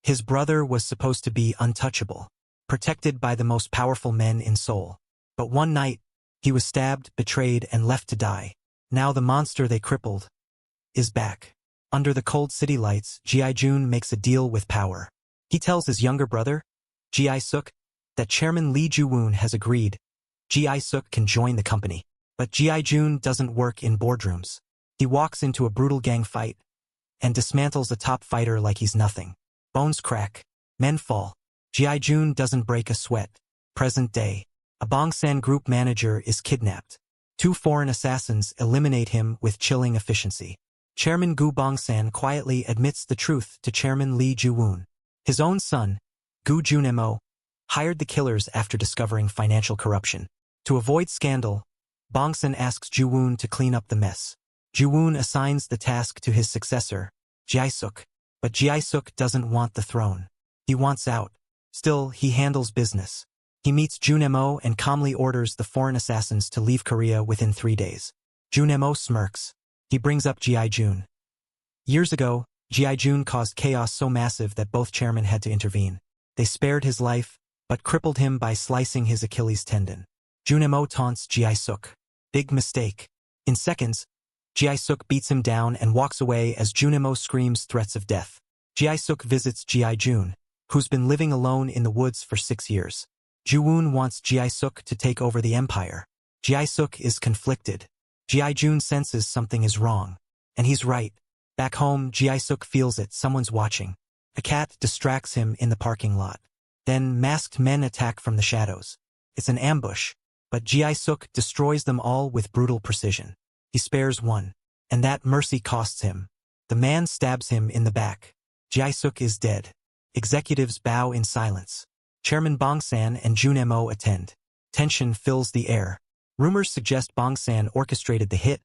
His brother was supposed to be untouchable, protected by the most powerful men in Seoul. But one night, he was stabbed, betrayed, and left to die. Now the monster they crippled is back. Under the cold city lights, Ji-jun makes a deal with power. He tells his younger brother, Ji-suk, that Chairman Lee Ju-woon has agreed Ji-suk can join the company. But Ji-jun doesn't work in boardrooms. He walks into a brutal gang fight and dismantles a top fighter like he's nothing. Bones crack. Men fall. Ji-jun doesn't break a sweat. Present day. A Bongsan group manager is kidnapped. 2 foreign assassins eliminate him with chilling efficiency. Chairman Gu Bongsan quietly admits the truth to Chairman Lee Ju-woon. His own son, Gu Junemo, hired the killers after discovering financial corruption. To avoid scandal, Bongsan asks Ju-woon to clean up the mess. Ju-woon assigns the task to his successor, Ji-suk. But Ji-suk doesn't want the throne. He wants out. Still, he handles business. He meets Junemo and calmly orders the foreign assassins to leave Korea within 3 days. Junemo smirks. He brings up Ji-jun. Years ago, Ji-jun caused chaos so massive that both chairmen had to intervene. They spared his life, but crippled him by slicing his Achilles tendon. Junemo taunts Ji-suk. Big mistake. In seconds, Ji-suk beats him down and walks away as Junemo screams threats of death. Ji-suk visits Ji-jun, who's been living alone in the woods for 6 years. Ju-woon wants Ji-suk to take over the empire. Ji-suk is conflicted. Ji-jun senses something is wrong. And he's right. Back home, Ji-suk feels it, someone's watching. A cat distracts him in the parking lot. Then masked men attack from the shadows. It's an ambush, but Ji-suk destroys them all with brutal precision. He spares one, and that mercy costs him. The man stabs him in the back. Ji-suk is dead. Executives bow in silence. Chairman Bongsan and Junemo attend. Tension fills the air. Rumors suggest Bongsan orchestrated the hit,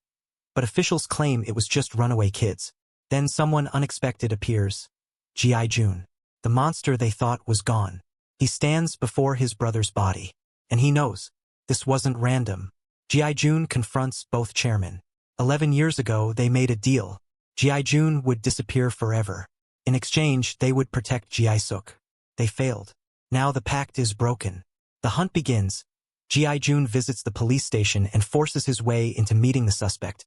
but officials claim it was just runaway kids. Then someone unexpected appears. Ji-jun. The monster they thought was gone. He stands before his brother's body. And he knows. This wasn't random. Ji-jun confronts both chairmen. 11 years ago, they made a deal. Ji-jun would disappear forever. In exchange, they would protect Ji-suk. They failed. Now the pact is broken. The hunt begins. Ji-jun visits the police station and forces his way into meeting the suspect,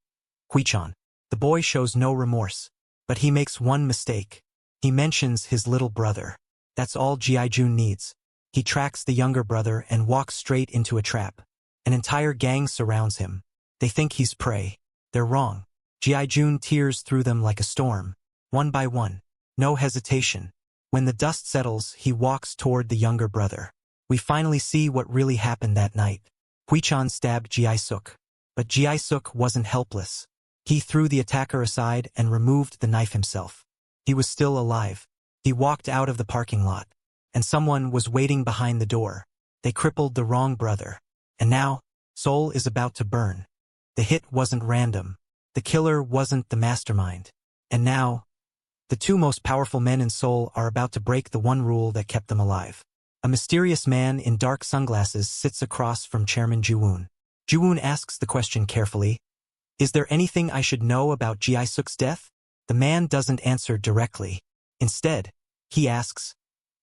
Hui-chan. The boy shows no remorse. But he makes one mistake. He mentions his little brother. That's all Ji-jun needs. He tracks the younger brother and walks straight into a trap. An entire gang surrounds him. They think he's prey. They're wrong. Ji-jun tears through them like a storm. One by one. No hesitation. When the dust settles, he walks toward the younger brother. We finally see what really happened that night. Hui-chan stabbed Ji-suk. But Ji-suk wasn't helpless. He threw the attacker aside and removed the knife himself. He was still alive. He walked out of the parking lot. And someone was waiting behind the door. They crippled the wrong brother. And now, Seoul is about to burn. The hit wasn't random. The killer wasn't the mastermind. And now, the 2 most powerful men in Seoul are about to break the one rule that kept them alive. A mysterious man in dark sunglasses sits across from Chairman Ju-woon. Ju-woon asks the question carefully. Is there anything I should know about Ji-suk's death? The man doesn't answer directly. Instead, he asks,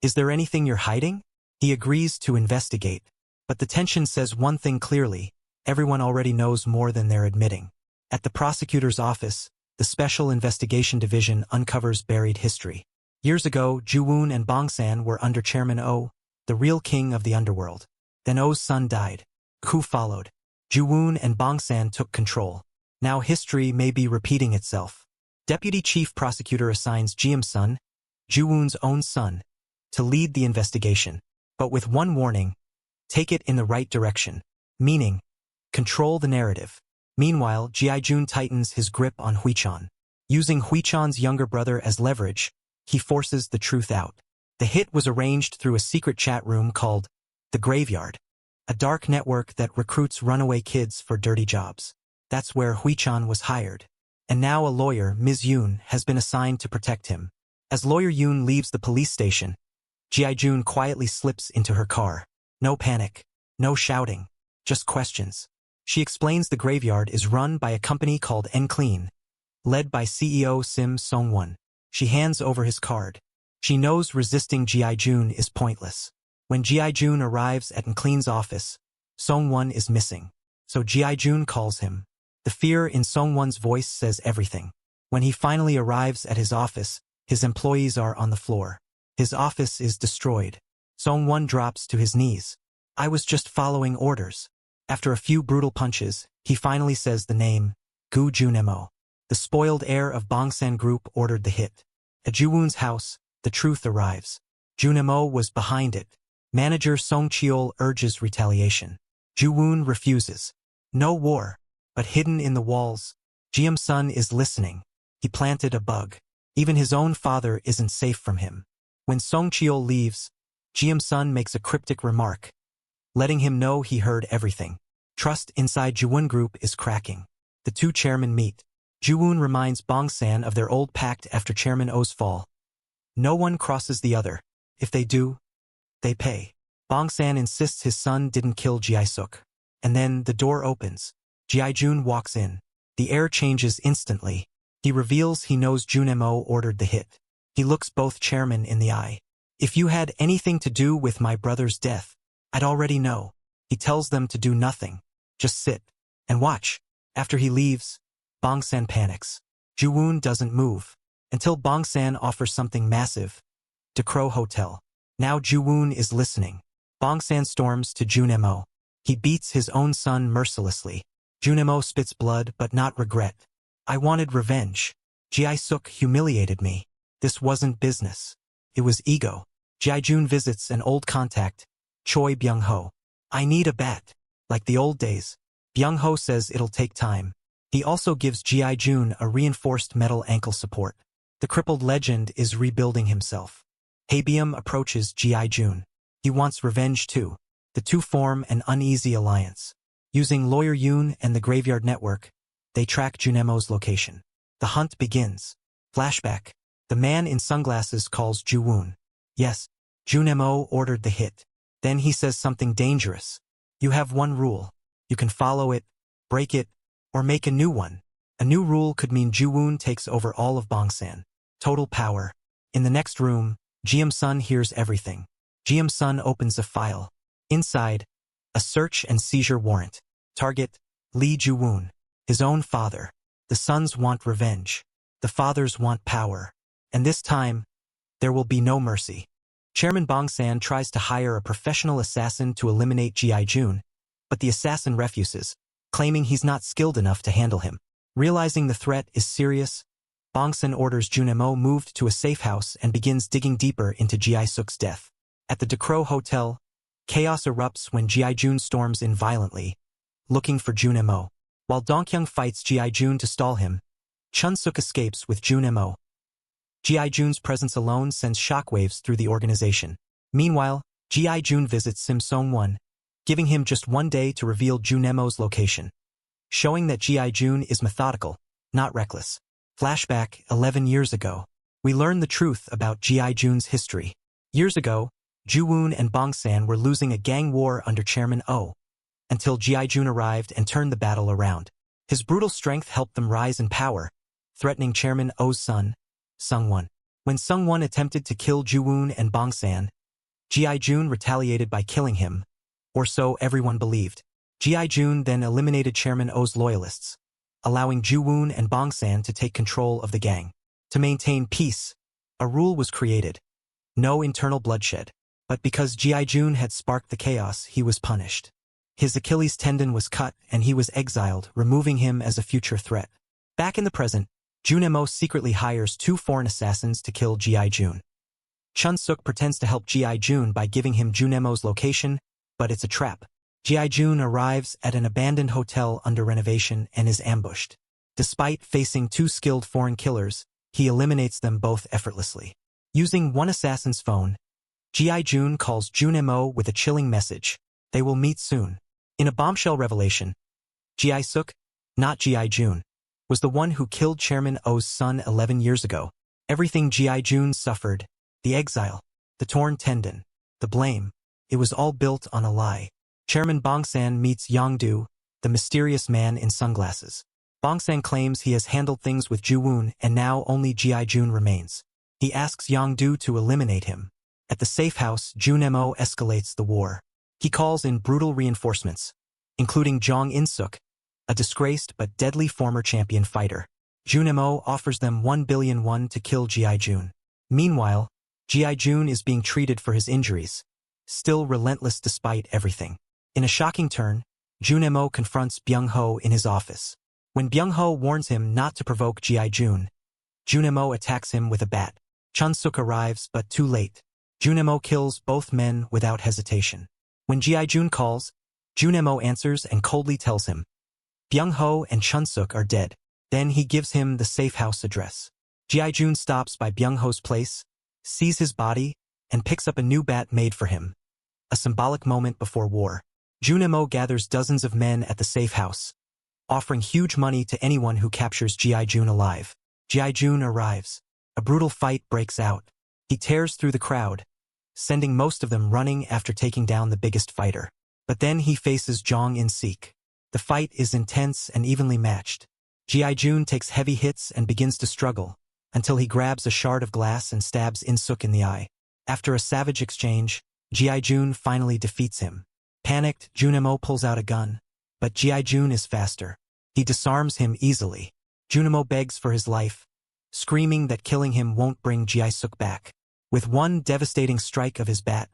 is there anything you're hiding? He agrees to investigate. But the tension says one thing clearly. Everyone already knows more than they're admitting. At the prosecutor's office, the Special Investigation Division uncovers buried history. Years ago, Ju-woon and Bongsan were under Chairman Oh, the real king of the underworld. Then Oh's son died. Coup followed. Ju-woon and Bongsan took control. Now history may be repeating itself. Deputy Chief Prosecutor assigns Jiam's son, Ju-woon's own son, to lead the investigation. But with one warning, take it in the right direction. Meaning, control the narrative. Meanwhile, Ji-jun tightens his grip on Hui-chan. Using Hui-chan's younger brother as leverage, he forces the truth out. The hit was arranged through a secret chat room called The Graveyard, a dark network that recruits runaway kids for dirty jobs. That's where Hui-chan was hired. And now a lawyer, Ms. Yoon, has been assigned to protect him. As lawyer Yoon leaves the police station, Ji-jun quietly slips into her car. No panic, no shouting, just questions. She explains the graveyard is run by a company called N-Clean, led by CEO Sim Song-won. She hands over his card. She knows resisting G.I. Jun is pointless. When G.I. Jun arrives at Clean's office, Song-won is missing. So G.I. Jun calls him. The fear in Song-won's voice says everything. When he finally arrives at his office, his employees are on the floor. His office is destroyed. Song-won drops to his knees. I was just following orders. After a few brutal punches, he finally says the name, Gu Junemo. The spoiled heir of Bongsan Group ordered the hit. At Ju-woon's house, the truth arrives. Junemo was behind it. Manager Song Cheol urges retaliation. Ju-woon refuses. No war. But hidden in the walls, Jiam-sun is listening. He planted a bug. Even his own father isn't safe from him. When Song Cheol leaves, Jiam-sun makes a cryptic remark, letting him know he heard everything. Trust inside Ju-woon Group is cracking. The two chairmen meet. Ju-woon reminds Bongsan of their old pact after Chairman Oh's fall. No one crosses the other. If they do, they pay. Bongsan insists his son didn't kill Ji-suk. And then the door opens. G.I. Jun walks in. The air changes instantly. He reveals he knows Junemo ordered the hit. He looks both chairmen in the eye. If you had anything to do with my brother's death, I'd already know. He tells them to do nothing. Just sit and watch. After he leaves, Bongsan panics. Ju-woon doesn't move until Bongsan offers something massive. The Crow Hotel. Now Ju-woon is listening. Bongsan storms to Junemo. He beats his own son mercilessly. Junemo spits blood but not regret. I wanted revenge. Ji-suk humiliated me. This wasn't business. It was ego. Ji Jun visits an old contact, Choi Byung-ho. I need a bat. Like the old days. Byung-ho says it'll take time. He also gives G.I. Jun a reinforced metal ankle support. The crippled legend is rebuilding himself. Haebyum approaches G.I. Jun. He wants revenge too. The two form an uneasy alliance. Using Lawyer Yoon and the Graveyard Network, they track Junemo's location. The hunt begins. Flashback. The man in sunglasses calls Ju-woon. Yes, Junemo ordered the hit. Then he says something dangerous. You have one rule. You can follow it, break it, or make a new one. A new rule could mean Ju-woon takes over all of Bongsan. Total power. In the next room, Jiam-sun hears everything. Jiam-sun opens a file. Inside, a search and seizure warrant. Target, Lee Ju-woon. His own father. The sons want revenge. The fathers want power. And this time, there will be no mercy. Chairman Bongsan tries to hire a professional assassin to eliminate G.I. Jun, but the assassin refuses, claiming he's not skilled enough to handle him. Realizing the threat is serious, Bongsan orders Junemo moved to a safe house and begins digging deeper into Ji-suk's death. At the De Crow Hotel, chaos erupts when G.I. Jun storms in violently, looking for Junemo. While Dongkyung fights G.I. Jun to stall him, Chun-suk escapes with Junemo. G.I. Jun's presence alone sends shockwaves through the organization. Meanwhile, G.I. Jun visits Sim Song-won, giving him just one day to reveal Junemo's location, showing that G.I. Jun is methodical, not reckless. Flashback 11 years ago. We learn the truth about G.I. Jun's history. Years ago, Ju-woon and Bongsan were losing a gang war under Chairman Oh, until G.I. Jun arrived and turned the battle around. His brutal strength helped them rise in power, threatening Chairman Oh's son, Sung-won. When Sung-won attempted to kill Ju-woon and Bongsan, G.I. Jun retaliated by killing him, or so everyone believed. G.I. Jun then eliminated Chairman Oh's loyalists, allowing Ju-woon and Bongsan to take control of the gang. To maintain peace, a rule was created. No internal bloodshed. But because G.I. Jun had sparked the chaos, he was punished. His Achilles tendon was cut and he was exiled, removing him as a future threat. Back in the present, Junemo secretly hires two foreign assassins to kill G.I. Jun. Chun-suk pretends to help G.I. Jun by giving him Junemo's location, but it's a trap. G.I. Jun arrives at an abandoned hotel under renovation and is ambushed. Despite facing two skilled foreign killers, he eliminates them both effortlessly. Using one assassin's phone, G.I. Jun calls Junemo with a chilling message. They will meet soon. In a bombshell revelation, Ji-suk, not G.I. Jun, was the one who killed Chairman Oh's son 11 years ago. Everything G.I. Jun suffered, the exile, the torn tendon, the blame, it was all built on a lie. Chairman Bongsan meets Yongdu, the mysterious man in sunglasses. Bongsan claims he has handled things with Ju-woon and now only G.I. Jun remains. He asks Yang-do to eliminate him. At the safe house, Junemo escalates the war. He calls in brutal reinforcements, including Jong In-suk, a disgraced but deadly former champion fighter. Junemo offers them 1 billion won to kill Ji-jun. Meanwhile, Ji-jun is being treated for his injuries, still relentless despite everything. In a shocking turn, Junemo confronts Byung-ho in his office. When Byung-ho warns him not to provoke Ji-jun, Junemo attacks him with a bat. Chun-suk arrives, but too late. Junemo kills both men without hesitation. When Ji-jun calls, Junemo answers and coldly tells him Byung-ho and Chun-suk are dead. Then he gives him the safe house address. Ji-jun stops by Byung-ho's place, sees his body, and picks up a new bat made for him. A symbolic moment before war. Junemo gathers dozens of men at the safe house, offering huge money to anyone who captures Ji-jun alive. Ji-jun arrives. A brutal fight breaks out. He tears through the crowd, sending most of them running after taking down the biggest fighter. But then he faces Jong In-suk. The fight is intense and evenly matched. Ji-jun takes heavy hits and begins to struggle, until he grabs a shard of glass and stabs In-suk in the eye. After a savage exchange, Ji-jun finally defeats him. Panicked, Junemo pulls out a gun, but Ji-jun is faster. He disarms him easily. Junemo begs for his life, screaming that killing him won't bring Ji-suk back. With one devastating strike of his bat,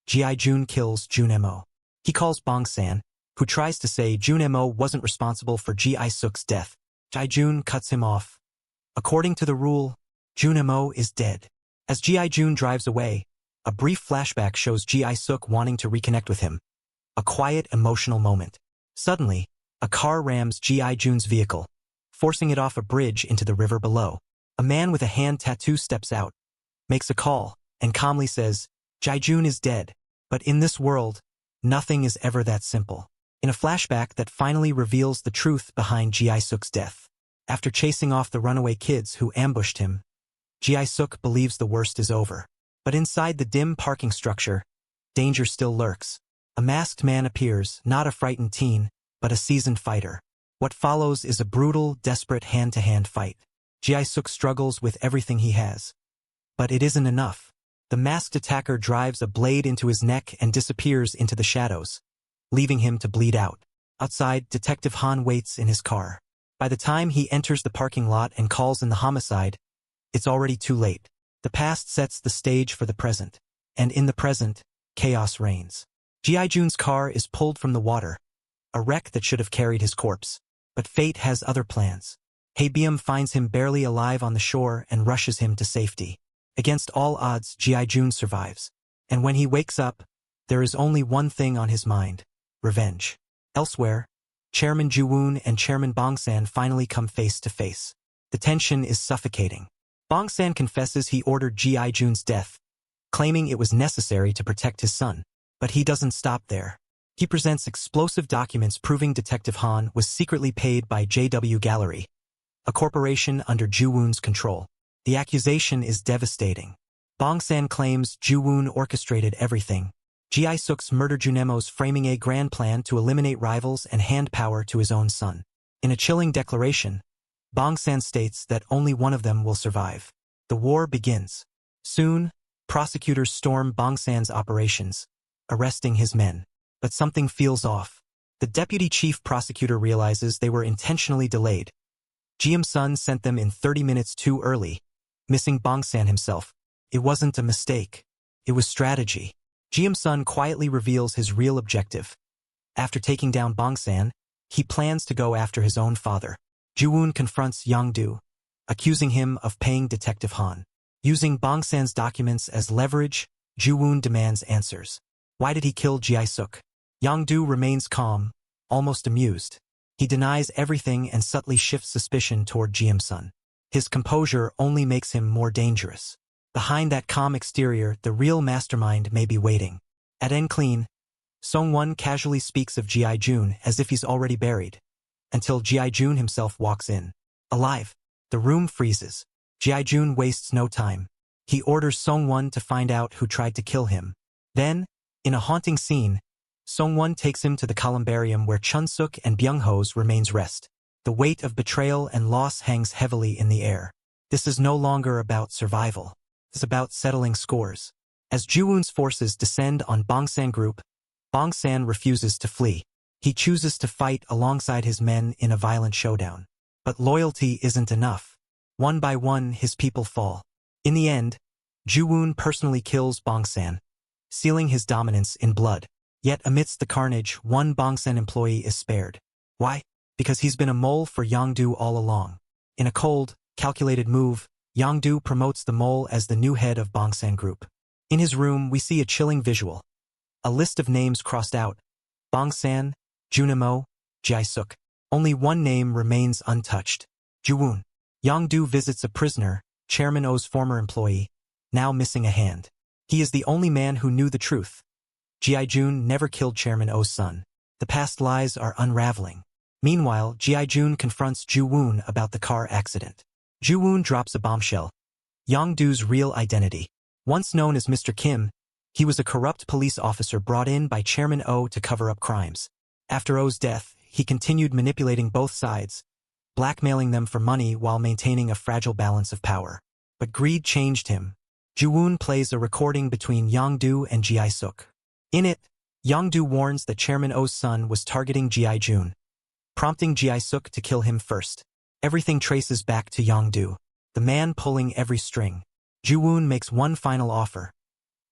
Ji-jun kills Junemo. He calls Bong-san, who tries to say Junemo wasn't responsible for Ji-suk's death. Ji-jun cuts him off. According to the rule, Junemo is dead. As Ji-jun drives away, a brief flashback shows Ji-suk wanting to reconnect with him. A quiet, emotional moment. Suddenly, a car rams Ji-jun's vehicle, forcing it off a bridge into the river below. A man with a hand tattoo steps out, makes a call, and calmly says, Ji-jun is dead. But in this world, nothing is ever that simple. In a flashback that finally reveals the truth behind Ji-suk's death. After chasing off the runaway kids who ambushed him, Ji-suk believes the worst is over. But inside the dim parking structure, danger still lurks. A masked man appears, not a frightened teen, but a seasoned fighter. What follows is a brutal, desperate hand-to-hand fight. Ji-suk struggles with everything he has. But it isn't enough. The masked attacker drives a blade into his neck and disappears into the shadows, leaving him to bleed out. Outside, Detective Han waits in his car. By the time he enters the parking lot and calls in the homicide, it's already too late. The past sets the stage for the present. And in the present, chaos reigns. Ji-jun's car is pulled from the water, a wreck that should have carried his corpse. But fate has other plans. Hae-byum finds him barely alive on the shore and rushes him to safety. Against all odds, Ji-jun survives. And when he wakes up, there is only one thing on his mind: revenge. Elsewhere, Chairman Ju-woon and Chairman Bong-san finally come face to face. The tension is suffocating. Bong-san confesses he ordered Ji-jun's death, claiming it was necessary to protect his son. But he doesn't stop there. He presents explosive documents proving Detective Han was secretly paid by JW Gallery, a corporation under Ju-woon's control. The accusation is devastating. Bong-san claims Ju-woon orchestrated everything. Ji-suk's murder, Junemo's framing a grand plan to eliminate rivals and hand power to his own son. In a chilling declaration, Bong-san states that only one of them will survive. The war begins. Soon, prosecutors storm Bong-san's operations, arresting his men. But something feels off. The deputy chief prosecutor realizes they were intentionally delayed. Ji-sun sent them in 30 minutes too early, missing Bong-san himself. It wasn't a mistake. It was strategy. Ji-sun quietly reveals his real objective. After taking down Bong-san, he plans to go after his own father. Ju-woon confronts Yang-do, accusing him of paying Detective Han. Using Bong-san's documents as leverage, Ju-woon demands answers. Why did he kill Ji-suk? Yang-do remains calm, almost amused. He denies everything and subtly shifts suspicion toward Ji-sun. His composure only makes him more dangerous. Behind that calm exterior, the real mastermind may be waiting. At Enclean, Song-won casually speaks of Ji-jun as if he's already buried, until Ji-jun himself walks in. Alive. The room freezes. Ji-jun wastes no time. He orders Song-won to find out who tried to kill him. Then, in a haunting scene, Song-won takes him to the columbarium where Chun-suk and Byung-ho's remains rest. The weight of betrayal and loss hangs heavily in the air. This is no longer about survival. It's about settling scores. As Ju-woon's forces descend on Bongsan Group, Bongsan refuses to flee. He chooses to fight alongside his men in a violent showdown. But loyalty isn't enough. One by one, his people fall. In the end, Ju-woon personally kills Bongsan, sealing his dominance in blood. Yet amidst the carnage, one Bongsan employee is spared. Why? Because he's been a mole for Yongdu all along. In a cold, calculated move, Yongdu promotes the mole as the new head of Bongsan Group. In his room, we see a chilling visual. A list of names crossed out. Bongsan, Junimo, Jae-suk. Only one name remains untouched. Ju-woon. Yongdu visits a prisoner, Chairman Oh's former employee, now missing a hand. He is the only man who knew the truth. Jae-jun never killed Chairman Oh's son. The past lies are unraveling. Meanwhile, Jae-jun confronts Ju-woon about the car accident. Ju-woon drops a bombshell. Yongdu's real identity. Once known as Mr. Kim, he was a corrupt police officer brought in by Chairman Oh to cover up crimes. After Oh's death, he continued manipulating both sides, blackmailing them for money while maintaining a fragile balance of power. But greed changed him. Ju-woon plays a recording between Yongdu and Jae-suk. In it, Yongdu warns that Chairman Oh's son was targeting Jae-jun, prompting Jae-suk to kill him first. Everything traces back to Yongdu, the man pulling every string. Ju-woon makes one final offer.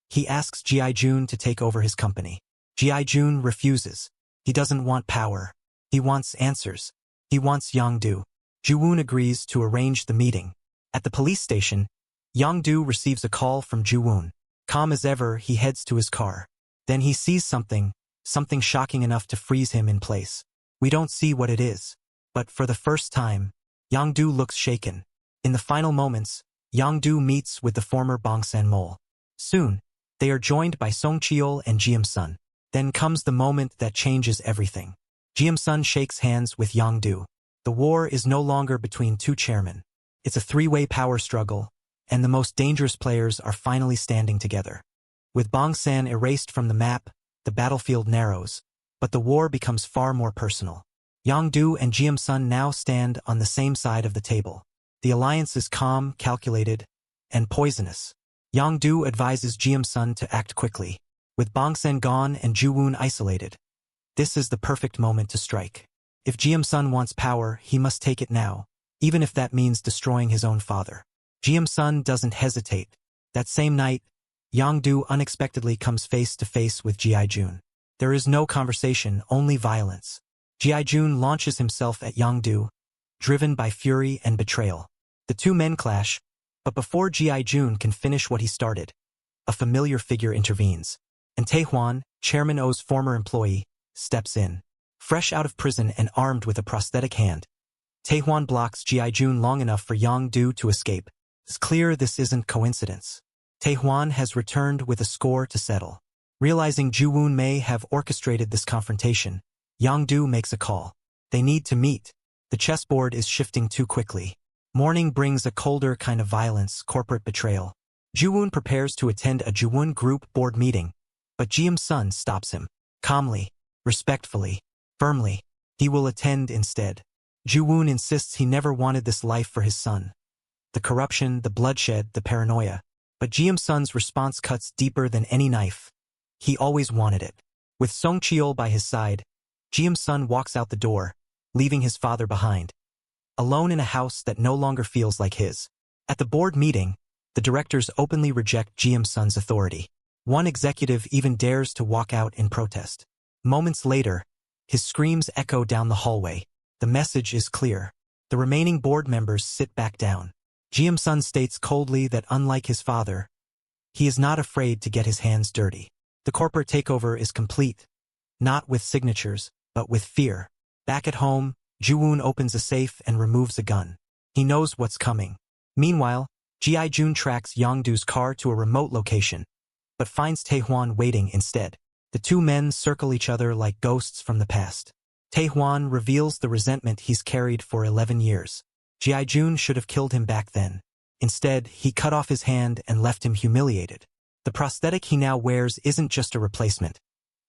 He asks Jae-jun to take over his company. Jae-jun refuses. He doesn't want power. He wants answers. He wants Yongdu. Ju-woon agrees to arrange the meeting. At the police station, Yongdu receives a call from Ju-woon. Calm as ever, he heads to his car. Then he sees something shocking enough to freeze him in place. We don't see what it is. But for the first time, Yongdu looks shaken. In the final moments, Yongdu meets with the former Bongsan mole. Soon, they are joined by Song Cheol and Jeom-sun. Then comes the moment that changes everything. Jeom-sun shakes hands with Yongdu. The war is no longer between two chairmen. It's a three-way power struggle, and the most dangerous players are finally standing together. With Bongsan erased from the map, the battlefield narrows, but the war becomes far more personal. Yongdu and Jeom-sun now stand on the same side of the table. The alliance is calm, calculated, and poisonous. Yongdu advises Jeom-sun to act quickly. With Bongsan gone and Ju-woon isolated, this is the perfect moment to strike. If Jeom-sun wants power, he must take it now, even if that means destroying his own father. Jeom-sun doesn't hesitate. That same night, Yongdu unexpectedly comes face to face with Jae-jun. There is no conversation, only violence. Jae-jun launches himself at Yongdu, driven by fury and betrayal. The two men clash, but before Jae-jun can finish what he started, a familiar figure intervenes. And Tae-hwan, Chairman Oh's former employee, steps in. Fresh out of prison and armed with a prosthetic hand, Tae-hwan blocks Jae-jun long enough for Yongdu to escape. It's clear this isn't coincidence. Tae-hwan has returned with a score to settle. Realizing Ju-woon may have orchestrated this confrontation, Yongdu makes a call. They need to meet. The chessboard is shifting too quickly. Morning brings a colder kind of violence, corporate betrayal. Ju-woon prepares to attend a Ju-woon group board meeting, but Jeom-sun stops him. Calmly, respectfully, firmly, he will attend instead. Ju-woon insists he never wanted this life for his son. The corruption, the bloodshed, the paranoia. But Jeom-sun's response cuts deeper than any knife. He always wanted it. With Song Cheol by his side, Jeom-sun walks out the door, leaving his father behind. Alone in a house that no longer feels like his. At the board meeting, the directors openly reject Jeom-sun's authority. One executive even dares to walk out in protest. Moments later, his screams echo down the hallway. The message is clear. The remaining board members sit back down. Jeom-sun states coldly that unlike his father, he is not afraid to get his hands dirty. The corporate takeover is complete, not with signatures, but with fear. Back at home, Ju-woon opens a safe and removes a gun. He knows what's coming. Meanwhile, Jae-jun tracks Yongdu's car to a remote location, but finds Tae-hwan waiting instead. The two men circle each other like ghosts from the past. Tae-hwan reveals the resentment he's carried for 11 years. Jae-jun should have killed him back then. Instead, he cut off his hand and left him humiliated. The prosthetic he now wears isn't just a replacement.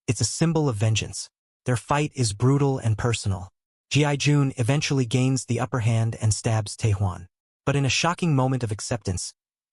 It's a symbol of vengeance. Their fight is brutal and personal. Jae-jun eventually gains the upper hand and stabs Tae-hwan. But in a shocking moment of acceptance,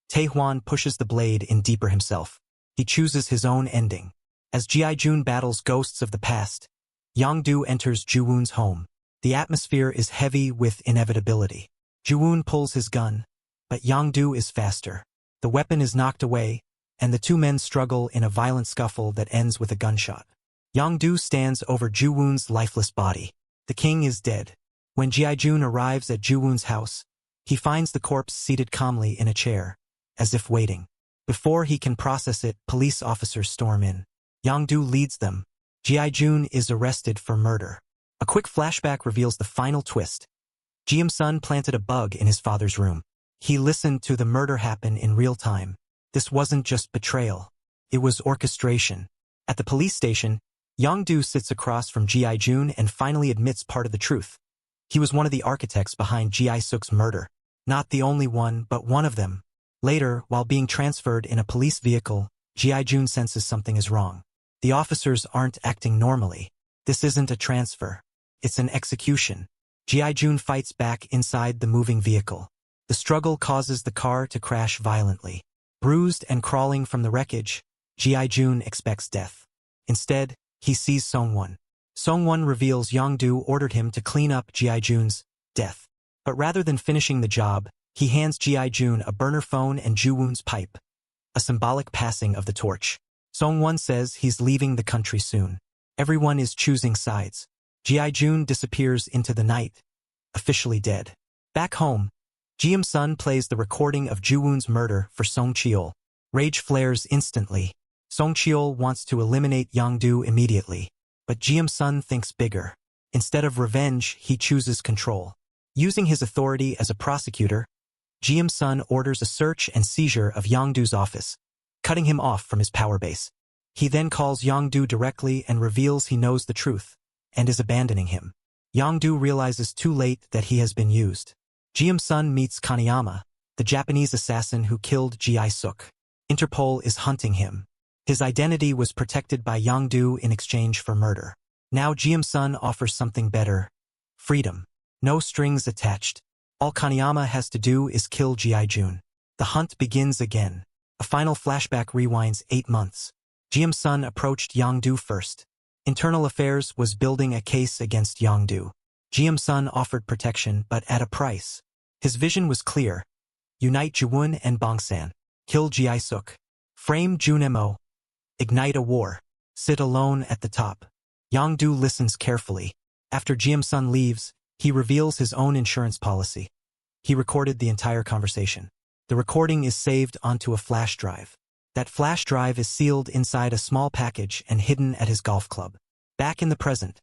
Tae-hwan pushes the blade in deeper himself. He chooses his own ending. As Ji-jun battles ghosts of the past, Yang-do enters Ju-woon's home. The atmosphere is heavy with inevitability. Ju-woon pulls his gun, but Yang-do is faster. The weapon is knocked away, and the two men struggle in a violent scuffle that ends with a gunshot. Yang-do stands over Ju-woon's lifeless body. The king is dead. When Ji-jun arrives at Ju-woon's house, he finds the corpse seated calmly in a chair, as if waiting. Before he can process it, police officers storm in. Yang-do leads them. Ji-jun is arrested for murder. A quick flashback reveals the final twist. Ji-sun planted a bug in his father's room. He listened to the murder happen in real time. This wasn't just betrayal. It was orchestration. At the police station, Yang-do sits across from Ji-jun and finally admits part of the truth. He was one of the architects behind Ji-suk's murder. Not the only one, but one of them. Later, while being transferred in a police vehicle, Ji-jun senses something is wrong. The officers aren't acting normally. This isn't a transfer. It's an execution. Ji-jun fights back inside the moving vehicle. The struggle causes the car to crash violently. Bruised and crawling from the wreckage, Ji-jun expects death. Instead, he sees Song-won. Song-won reveals Yang-do ordered him to clean up Ji-jun's death. But rather than finishing the job, he hands Ji-jun a burner phone and Ju-woon's pipe, a symbolic passing of the torch. Song-won says he's leaving the country soon. Everyone is choosing sides. Ji-jun disappears into the night, officially dead. Back home, Ji-sun plays the recording of Ju-woon's murder for Song Cheol. Rage flares instantly. Song Cheol wants to eliminate Yang-do immediately, but Ji-sun thinks bigger. Instead of revenge, he chooses control. Using his authority as a prosecutor, Ji-sun orders a search and seizure of Yang-do's office, cutting him off from his power base. He then calls Yang-do directly and reveals he knows the truth, and is abandoning him. Yang-do realizes too late that he has been used. Ji-sun meets Kaneyama, the Japanese assassin who killed Ji-suk. Interpol is hunting him. His identity was protected by Yang-do in exchange for murder. Now Ji-sun offers something better: freedom. No strings attached. All Kaneyama has to do is kill Ji-jun. The hunt begins again. A final flashback rewinds 8 months. Ji-sun approached Yang-do first. Internal Affairs was building a case against Yang-do. Ji-sun offered protection, but at a price. His vision was clear: unite Ju-woon and Bongsan, kill Ji-suk, frame Junemo, ignite a war, sit alone at the top. Yang-do listens carefully. After Ji-sun leaves, he reveals his own insurance policy. He recorded the entire conversation. The recording is saved onto a flash drive. That flash drive is sealed inside a small package and hidden at his golf club. Back in the present,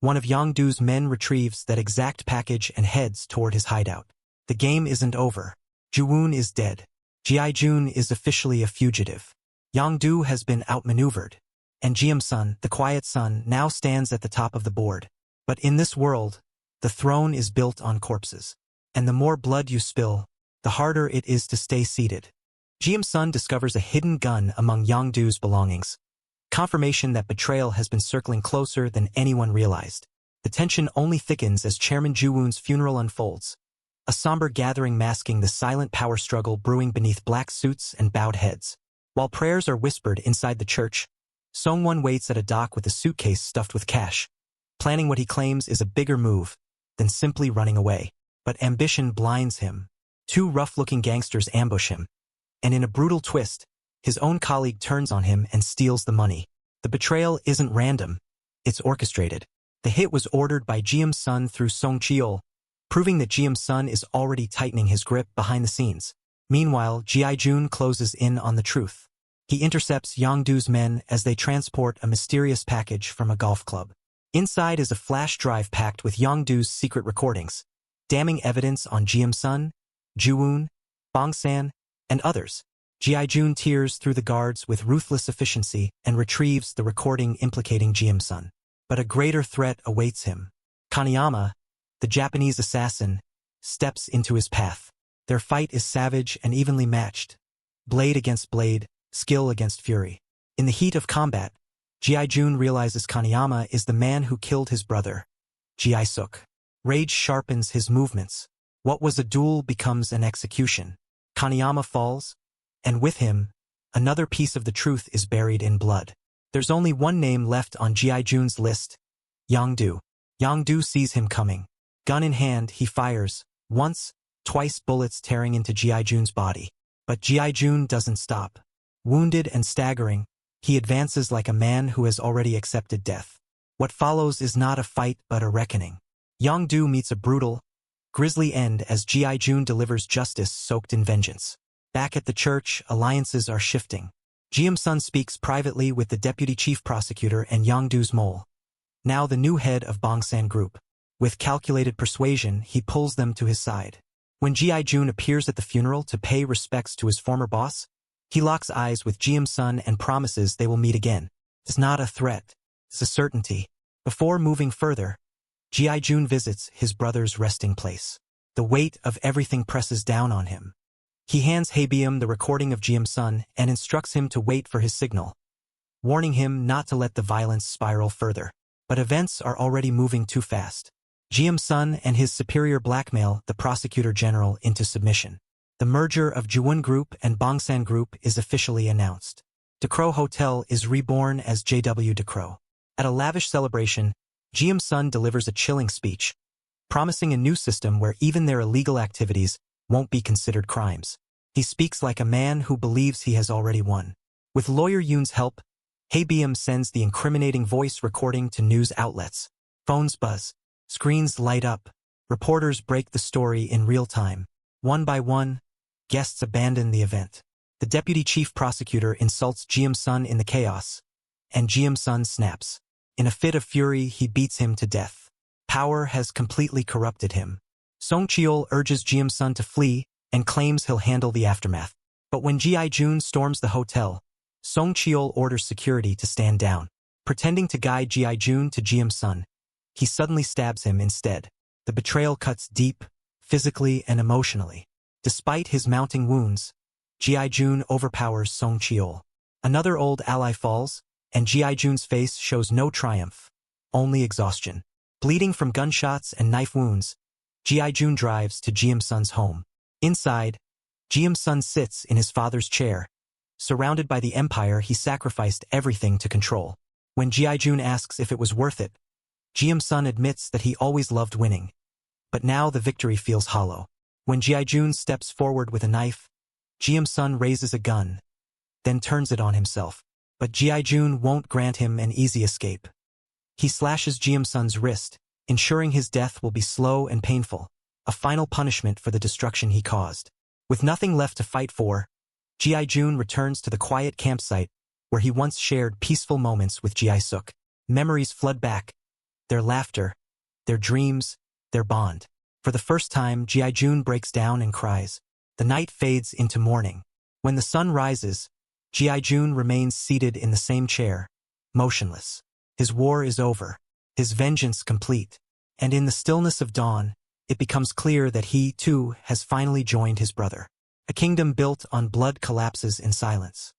one of Yang-do's men retrieves that exact package and heads toward his hideout. The game isn't over. Ju-woon is dead. Ji-jun is officially a fugitive. Yang-do has been outmaneuvered. And Ji-sun, the quiet son, now stands at the top of the board. But in this world, the throne is built on corpses. And the more blood you spill, the harder it is to stay seated. Ji-sun discovers a hidden gun among Yang-do's belongings. Confirmation that betrayal has been circling closer than anyone realized. The tension only thickens as Chairman Ju-woon's funeral unfolds. A somber gathering masking the silent power struggle brewing beneath black suits and bowed heads. While prayers are whispered inside the church, Song-won waits at a dock with a suitcase stuffed with cash, planning what he claims is a bigger move than simply running away. But ambition blinds him. 2 rough-looking gangsters ambush him. And in a brutal twist, his own colleague turns on him and steals the money. The betrayal isn't random. It's orchestrated. The hit was ordered by Ji-sun through Song Cheol, proving that Ji-sun is already tightening his grip behind the scenes. Meanwhile, Ji-jun closes in on the truth. He intercepts Yang-do's men as they transport a mysterious package from a golf club. Inside is a flash drive packed with Yang-do's secret recordings, damning evidence on Ji-sun, Ju-woon, Bongsan, and others. Ji-jun tears through the guards with ruthless efficiency and retrieves the recording implicating Ji-sun. But a greater threat awaits him. Kaneyama, the Japanese assassin, steps into his path. Their fight is savage and evenly matched. Blade against blade, skill against fury. In the heat of combat, Ji-jun realizes Kaneyama is the man who killed his brother, Ji-suk. Rage sharpens his movements. What was a duel becomes an execution. Kaneyama falls, and with him, another piece of the truth is buried in blood. There's only one name left on G.I. June's list, Yongdu. Yongdu sees him coming. Gun in hand, he fires, once, twice, bullets tearing into G.I. June's body. But G.I. June doesn't stop. Wounded and staggering, he advances like a man who has already accepted death. What follows is not a fight but a reckoning. Yongdu meets a brutal, grisly end as G.I. June delivers justice soaked in vengeance. Back at the church, alliances are shifting. Jiam-sun speaks privately with the deputy chief prosecutor and Yongdu's mole, now the new head of Bangsan Group. With calculated persuasion, he pulls them to his side. When G.I. June appears at the funeral to pay respects to his former boss, he locks eyes with Jiam-sun and promises they will meet again. It's not a threat, it's a certainty. Before moving further, G.I. June visits his brother's resting place. The weight of everything presses down on him. He hands Haebium the recording of Jiam-sun and instructs him to wait for his signal, warning him not to let the violence spiral further. But events are already moving too fast. Jiam-sun and his superior blackmail the prosecutor general into submission. The merger of Jiwon Group and Bangsan Group is officially announced. Decrow Hotel is reborn as JW Decrow. At a lavish celebration, Jiam-sun delivers a chilling speech, promising a new system where even their illegal activities won't be considered crimes. He speaks like a man who believes he has already won. With lawyer Yoon's help, Haebium sends the incriminating voice recording to news outlets. Phones buzz. Screens light up. Reporters break the story in real time. One by one, guests abandon the event. The deputy chief prosecutor insults Jiam-sun in the chaos, and Jiam-sun snaps. In a fit of fury, he beats him to death. Power has completely corrupted him. Song Cheol urges Jiam-sun to flee and claims he'll handle the aftermath. But when G.I. June storms the hotel, Song Cheol orders security to stand down. Pretending to guide G.I. June to Jiam-sun, he suddenly stabs him instead. The betrayal cuts deep, physically and emotionally. Despite his mounting wounds, G.I. June overpowers Song Cheol. Another old ally falls, and G.I. June's face shows no triumph, only exhaustion. Bleeding from gunshots and knife wounds, G.I. June drives to Jiam-sun's home. Inside, Jiam-sun sits in his father's chair. Surrounded by the empire he sacrificed everything to control. When G.I. June asks if it was worth it, Jiam-sun admits that he always loved winning. But now the victory feels hollow. When G.I. June steps forward with a knife, Jiam-sun raises a gun, then turns it on himself. But G.I. June won't grant him an easy escape. He slashes Jiam-sun's wrist, ensuring his death will be slow and painful, a final punishment for the destruction he caused. With nothing left to fight for, G.I. June returns to the quiet campsite where he once shared peaceful moments with Ji Suk. Memories flood back, their laughter, their dreams, their bond. For the first time, G.I. June breaks down and cries. The night fades into morning. When the sun rises, G.I. June remains seated in the same chair, motionless. His war is over, his vengeance complete, and in the stillness of dawn, it becomes clear that he, too, has finally joined his brother. A kingdom built on blood collapses in silence.